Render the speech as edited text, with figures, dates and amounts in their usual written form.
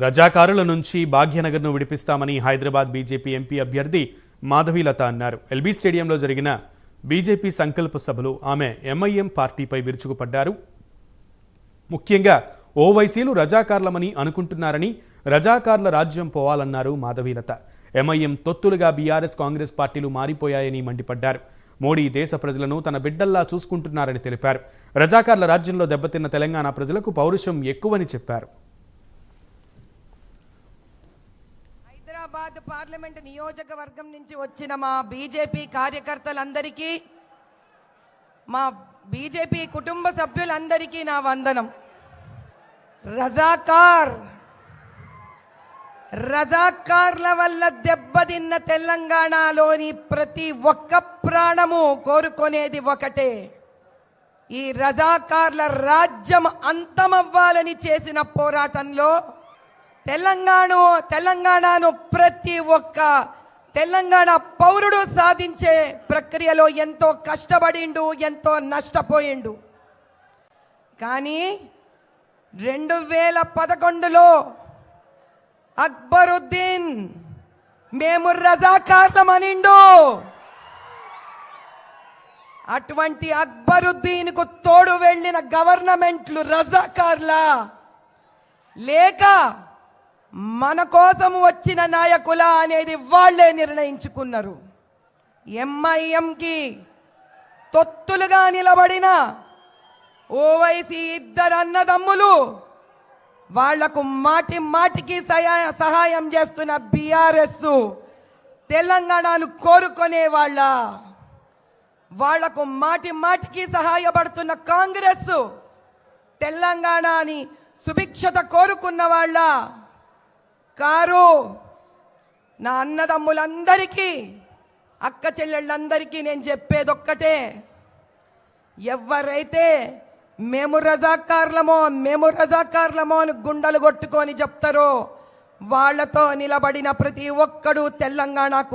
రజాకారుల నుంచి భాగ్యనగర్ను విడిపిస్తామని Hyderabad BJP MP అభ్యర్థి మాధవీలత అన్నారు. ఎల్బీ స్టేడియంలో జరిగిన బీజేపీ సంకల్ప సభలో ఆమె ఎంఐఎం పార్టీపై విరుచుకుపడ్డారు. ముఖ్యంగా ఓవైసీలు రజాకార్లమని అనుకుంటున్నారని, రజాకార్ల రాజ్యం పోవాలన్నారు మాధవీలత. ఎంఐఎం తొత్తులుగా బీఆర్ఎస్ కాంగ్రెస్ పార్టీలు మారిపోయాయని మండిపడ్డారు. మోడీ దేశ ప్రజలను తన బిడ్డల్లా చూసుకుంటున్నారని తెలిపారు. రజాకార్ల రాజ్యంలో దెబ్బతిన్న తెలంగాణ ప్రజలకు పౌరుషం ఎక్కువని చెప్పారు. హైదరాబాద్ పార్లమెంట్ నియోజకవర్గం నుంచి వచ్చిన మా బీజేపీ కార్యకర్తలందరికీ, మా బీజేపీ కుటుంబ సభ్యులందరికీ నా వందనం. రజాకార్ల వల్ల దెబ్బతిన్న తెలంగాణలోని ప్రతి ఒక్క ప్రాణము కోరుకునేది ఒకటే, ఈ రజాకార్ల రాజ్యం అంతమవ్వాలని చేసిన పోరాటంలో తెలంగాణను ప్రతి ఒక్క తెలంగాణ పౌరుడు సాధించే ప్రక్రియలో ఎంతో కష్టపడిండు, ఎంతో నష్టపోయిండు. కానీ 2011లో అక్బరుద్దీన్ మేము రజాకార్లమనిండు. అటువంటి అక్బరుద్దీన్కు తోడు వెళ్ళిన గవర్నమెంట్లు రజాకార్లా లేక మన కోసం వచ్చిన నాయకులా అనేది వాళ్లే నిర్ణయించుకున్నారు. ఎంఐఎంకి తొత్తులుగా నిలబడిన ఓవైసీ ఇద్దరు అన్నదమ్ములు, వాళ్లకు మాటికి సహాయం చేస్తున్న బీఆర్ఎస్ తెలంగాణను కోరుకునే వాళ్లకు మాటికి సహాయపడుతున్న కాంగ్రెస్ తెలంగాణని సుభిక్షత కోరుకున్న వాళ్ళ కారు. నా అన్నదమ్ములందరికీ, అక్క చెల్లెళ్ళందరికీ నేను చెప్పేదొక్కటే, ఎవరైతే మేము రజాకార్లమో అని గుండెలు కొట్టుకొని చెప్తారో వాళ్లతో నిలబడిన ప్రతి ఒక్కడు తెలంగాణకు